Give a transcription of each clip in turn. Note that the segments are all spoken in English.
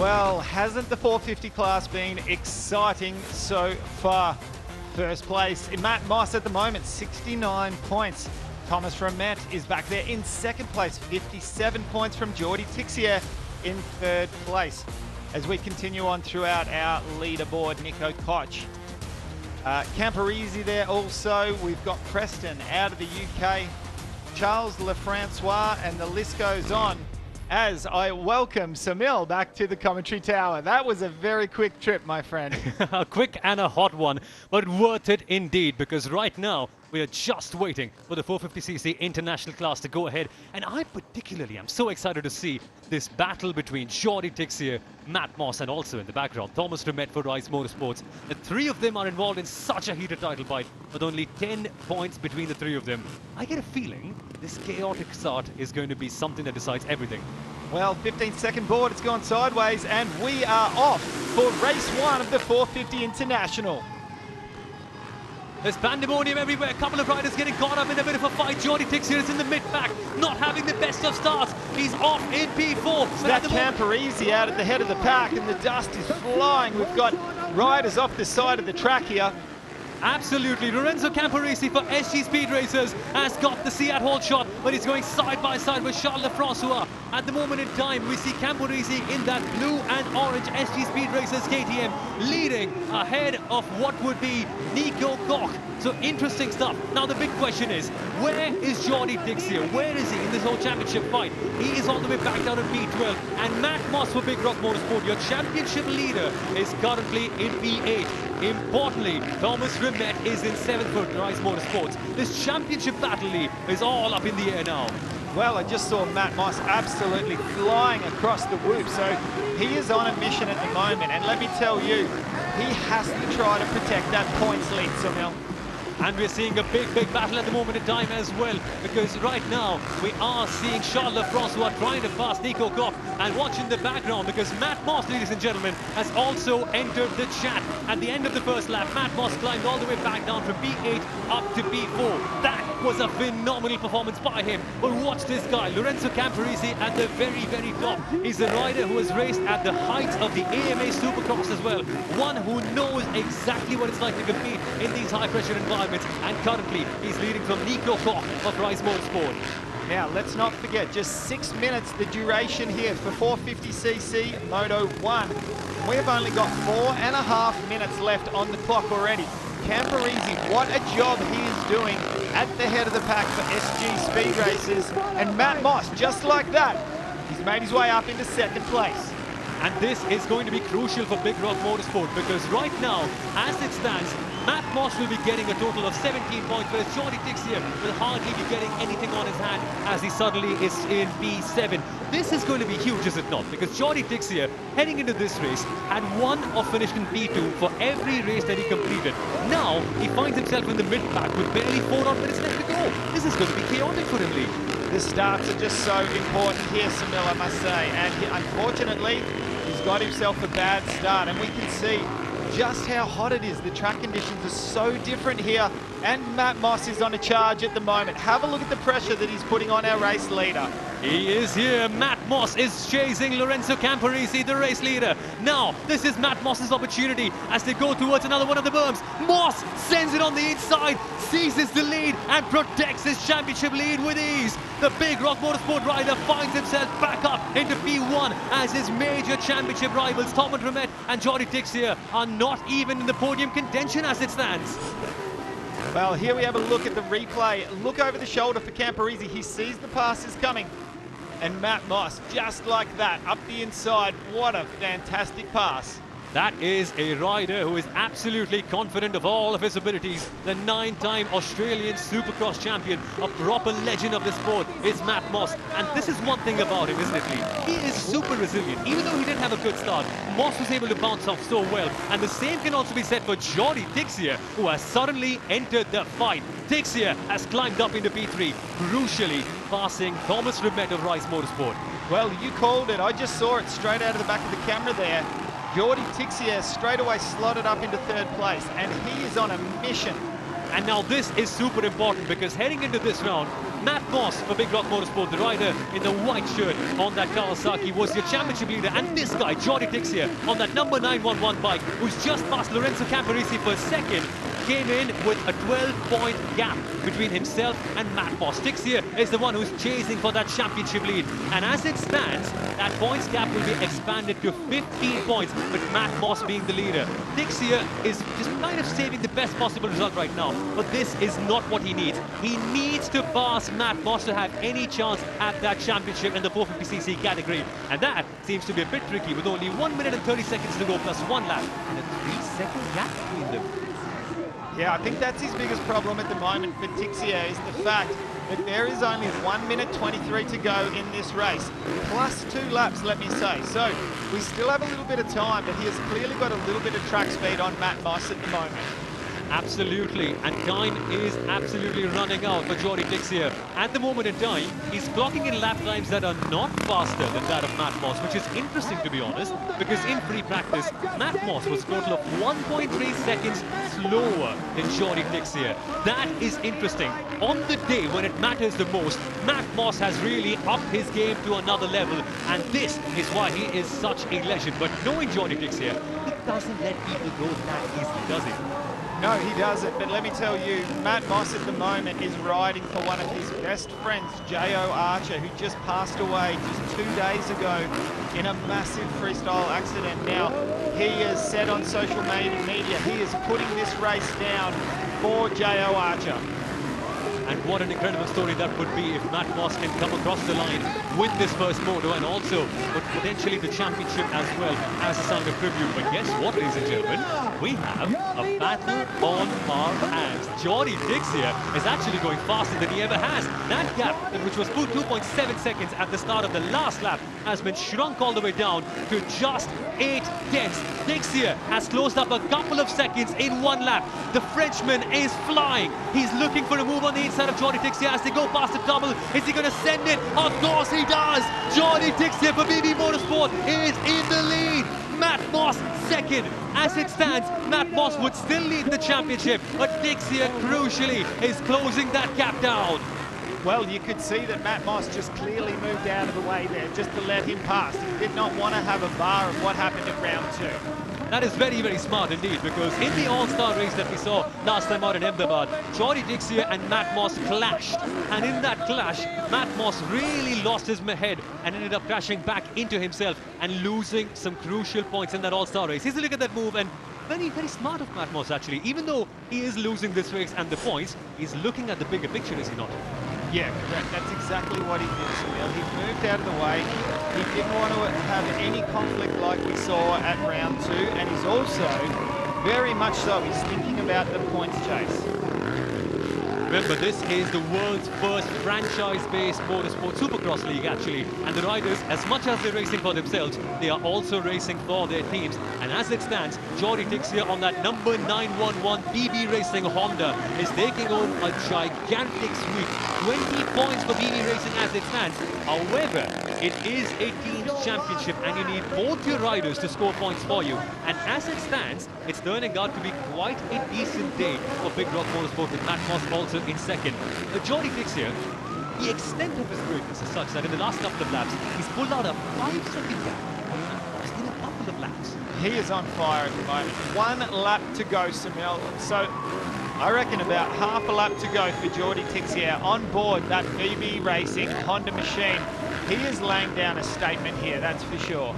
Well, hasn't the 450 class been exciting so far? First place, Matt Moss at the moment, 69 points. Thomas Romet is back there in second place, 57 points from Jordi Tixier in third place. As we continue on throughout our leaderboard, Nico Koch. Camparese there also. We've got Preston out of the UK, Charles Lefrancois, and the list goes on. As I welcome Samil back to the commentary tower. That was a very quick trip, my friend. A quick and a hot one, but worth it indeed, because right now we are just waiting for the 450cc international class to go ahead. And I particularly am so excited to see this battle between Jordi Tixier, Matt Moss, and also in the background, Thomas Romet for Rise Motorsports. The three of them are involved in such a heated title fight with only 10 points between the three of them. I get a feeling this chaotic start is going to be something that decides everything. Well, 15-second board, it's gone sideways, and we are off for race one of the 450 International. There's pandemonium everywhere. A couple of riders getting caught up in a bit of a fight. Jordi Tixier is in the mid-pack, not having the best of starts. He's off in P4. So that Camparese out at the head of the pack, and the dust is flying. We've got riders off the side of the track here. Absolutely. Lorenzo Camparese for SG Speed Racers has got the Seat hold shot, but he's going side by side with Charles Lefrancois. At the moment in time, we see Camparese in that blue and orange SG Speed Racers KTM leading ahead of what would be Nico Koch. So interesting stuff. Now the big question is, where is Jordi Tixier? Where is he in this whole championship fight? He is all the way back down in P12. And Matt Moss for Big Rock Motorsport, your championship leader, is currently in P8. Importantly, Thomas Romet is in 7th for Rise Motorsports. This championship battle is all up in the air now. Well, I just saw Matt Moss absolutely flying across the whoop, so he is on a mission at the moment, and let me tell you, he has to try to protect that points lead, Sunil. And we're seeing a big battle at the moment in time as well, because right now we are seeing Charles Lefrancois trying to pass Nico Koch, and watch in the background because Matt Moss, ladies and gentlemen, has also entered the chat. At the end of the first lap, Matt Moss climbed all the way back down from P8 up to P4. That was a phenomenal performance by him. But watch this guy, Lorenzo Camparese at the very top. He's a rider who has raced at the heights of the AMA Supercross as well. One who knows exactly what it's like to compete in these high pressure environments. And currently, he's leading from Nico Koch of Rise Motorsport. Now, let's not forget, just 6 minutes the duration here for 450cc Moto 1. We have only got 4.5 minutes left on the clock already. Camparese, what a job he is doing at the head of the pack for SG Speed Racers. And Matt Moss, just like that, he's made his way up into second place. And this is going to be crucial for Big Rock Motorsport, because right now, as it stands, Matt Moss will be getting a total of 17 points, whereas Jordi Tixier will hardly be getting anything on his hand as he suddenly is in P7. This is going to be huge, is it not? Because Jordi Tixier, heading into this race, had won or finished in P2 for every race that he completed. Now, he finds himself in the mid-pack with barely 4 odd minutes left to go. This is going to be chaotic for him, Lee. The starts are just so important here, Samil, I must say. And unfortunately, he's got himself a bad start, and we can see just how hot it is. The track conditions are so different here, and Matt Moss is on a charge at the moment. Have a look at the pressure that he's putting on our race leader. He is here. Matt Moss is chasing Lorenzo Camparese, the race leader. Now, this is Matt Moss's opportunity as they go towards another one of the berms. Moss sends it on the inside, seizes the lead, and protects his championship lead with ease. The Big Rock Motorsport rider finds himself back up into P1 as his major championship rivals, Thomas Romet and Jordi Tixier, are not even in the podium contention as it stands. Well, here we have a look at the replay. Look over the shoulder for Camparese. He sees the passes coming. And Matt Moss, just like that, up the inside. What a fantastic pass. That is a rider who is absolutely confident of all of his abilities. The 9-time Australian Supercross champion, a proper legend of the sport, is Matt Moss. And this is one thing about him, isn't it, Lee? He is super resilient. Even though he didn't have a good start, Moss was able to bounce off so well. And the same can also be said for Jordi Tixier, who has suddenly entered the fight. Tixier has climbed up into P3, crucially passing Thomas Romet of Rise Motorsport. Well, you called it. I just saw it straight out of the back of the camera there. Jordi Tixier straight away slotted up into third place, and he is on a mission And now this is super important because heading into this round, Matt Moss for Big Rock Motorsport, the rider in the white shirt on that Kawasaki, was your championship leader. And this guy, Jordi Tixia, on that number 911 bike, who's just past Lorenzo Camporisi for a second, came in with a 12-point gap between himself and Matt Moss. Tixia is the one who's chasing for that championship lead. And as it stands, that points gap will be expanded to 15 points, with Matt Moss being the leader. Tixia is just kind of saving the best possible result right now, but this is not what he needs. He needs to pass Matt Moss to have any chance at that championship in the 450cc category. And that seems to be a bit tricky with only 1 minute and 30 seconds to go plus 1 lap and a 3-second gap between them. Yeah, I think that's his biggest problem at the moment for Tixia, is the fact that there is only 1 minute 23 to go in this race, plus 2 laps, let me say. So we still have a little bit of time, but he has clearly got a little bit of track speed on Matt Moss at the moment. Absolutely, and time is absolutely running out for Jordi Tixia. At the moment in time, he's clocking in lap times that are not faster than that of Matt Moss, which is interesting to be honest, because in free practice, Matt Moss was a total of 1.3 seconds slower than Jordi Tixia. That is interesting. On the day when it matters the most, Matt Moss has really upped his game to another level, and this is why he is such a legend. But knowing Jordi Tixia, he doesn't let people go that easily, does he? No, he doesn't, but let me tell you, Matt Moss at the moment is riding for one of his best friends, J.O. Archer, who just passed away just 2 days ago in a massive freestyle accident. Now, he has said on social media, he is putting this race down for J.O. Archer. And what an incredible story that would be if Matt Moss can come across the line, win this first Moto, and also potentially the championship as well as a sound of tribute. But guess what, ladies and gentlemen? We have a battle on our hands. Jordi Tixia is actually going faster than he ever has. That gap, which was 2.7 seconds at the start of the last lap, has been shrunk all the way down to just 8 tenths. Tixia has closed up a couple of seconds in 1 lap. The Frenchman is flying. He's looking for a move on the inside of Jordi Tixia as they go past the double. Is he going to send it? Of course he does! Jordi Tixia for BB Motorsport is in the lead. Matt Moss second. As it stands, Matt Moss would still lead the championship, but Tixia crucially is closing that gap down. Well, you could see that Matt Moss just clearly moved out of the way there just to let him pass. He did not want to have a bar of what happened in round 2. That is very, very smart indeed, because in the all-star race that we saw last time out in Ahmedabad, Jordi Tixia and Matt Moss clashed. And in that clash, Matt Moss really lost his head and ended up crashing back into himself and losing some crucial points in that all-star race. Here's a look at that move, and very, very smart of Matt Moss actually. Even though he is losing this race and the points, he's looking at the bigger picture, is he not? Yeah, correct. That's exactly what he did, Sunil. He moved out of the way. He didn't want to have any conflict like we saw at round 2, and he's also, very much so, he's thinking about the points chase. Remember, this is the world's first franchise-based motorsport Supercross league, actually. And the riders, as much as they're racing for themselves, they are also racing for their teams. And as it stands, Jordi Tixia on that number 911 BB Racing Honda is taking home a gigantic sweep. 20 points for BB Racing as it stands. However, it is a team's championship and you need both your riders to score points for you. And as it stands, it's turning out to be quite a decent day for Big Rock Motorsport, with Matt Moss also in second. Jordi Tixia, the extent of his greatness is such that in the last couple of laps, he's pulled out a 5-second gap in a couple of laps. He is on fire at the moment. 1 lap to go, Samel. So I reckon about half a lap to go for Jordi Tixia on board that BB Racing Honda machine. He is laying down a statement here, that's for sure.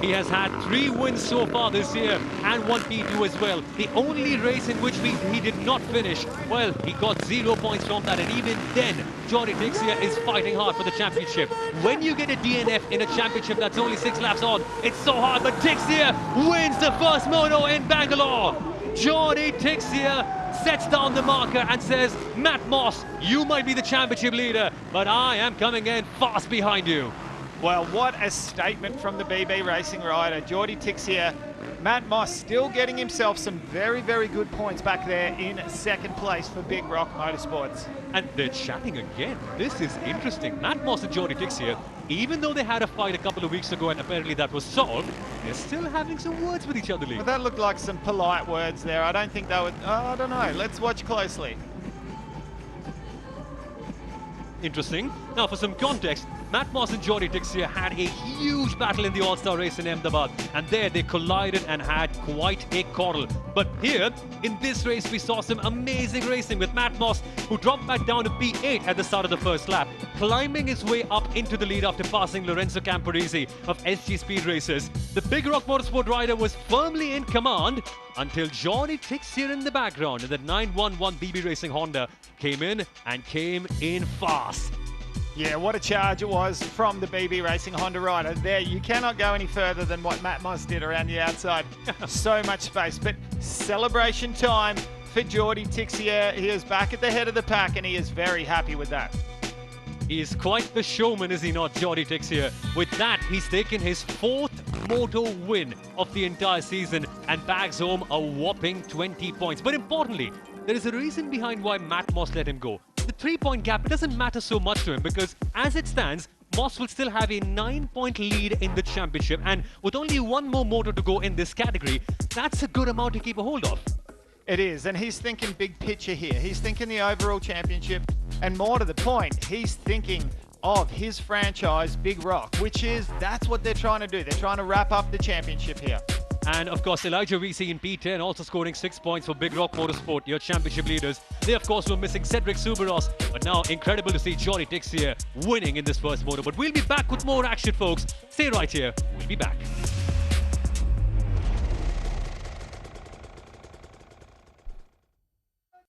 He has had 3 wins so far this year and 1 P2 as well. The only race in which he did not finish, well, he got 0 points from that, and even then, Jordi Tixia is fighting hard for the championship. When you get a DNF in a championship that's only 6 laps on, it's so hard, but Tixia wins the first Moto in Bangalore. Jordi Tixia sets down the marker and says, Matt Moss, you might be the championship leader, but I am coming in fast behind you. Well, what a statement from the BB Racing rider, Jordi Tixia. Matt Moss still getting himself some very, very good points back there in second place for Big Rock Motorsports. And they're chatting again. This is interesting. Matt Moss and Jordi Tixia even though they had a fight a couple of weeks ago and apparently that was solved, they're still having some words with each other, Lee. Well, that looked like some polite words there. I don't think they would... Oh, I don't know. Let's watch closely. Interesting. Now, for some context, Matt Moss and Jordi Dixia had a huge battle in the All-Star race in Ahmedabad, and there they collided and had quite a quarrel. But here, in this race, we saw some amazing racing with Matt Moss, who dropped back down to P8 at the start of the first lap, climbing his way up into the lead after passing Lorenzo Camporese of SG Speed Racers. The Big Rock Motorsport rider was firmly in command until Jordi Dixia in the background in the 911 BB Racing Honda came in fast. Yeah, what a charge it was from the BB Racing Honda rider. There, you cannot go any further than what Matt Moss did around the outside. So much space, but celebration time for Jordi Dixia. He is back at the head of the pack and he is very happy with that. He is quite the showman, is he not, Jordi Dixia? With that, he's taken his 4th Moto win of the entire season and bags home a whopping 20 points. But importantly, there is a reason behind why Matt Moss let him go. The 3-point gap, it doesn't matter so much to him because as it stands, Moss will still have a 9-point lead in the championship, and with only one more motor to go in this category, that's a good amount to keep a hold of. It is, and he's thinking big picture here. He's thinking the overall championship, and more to the point, he's thinking of his franchise, Big Rock, that's what they're trying to do. They're trying to wrap up the championship here. And of course, Elijah Reese in P10 also scoring 6 points for Big Rock Motorsport, your championship leaders. They, of course, were missing Cedric Supercross, but now incredible to see Jordi Dixia winning in this first moto. But we'll be back with more action, folks. Stay right here. We'll be back.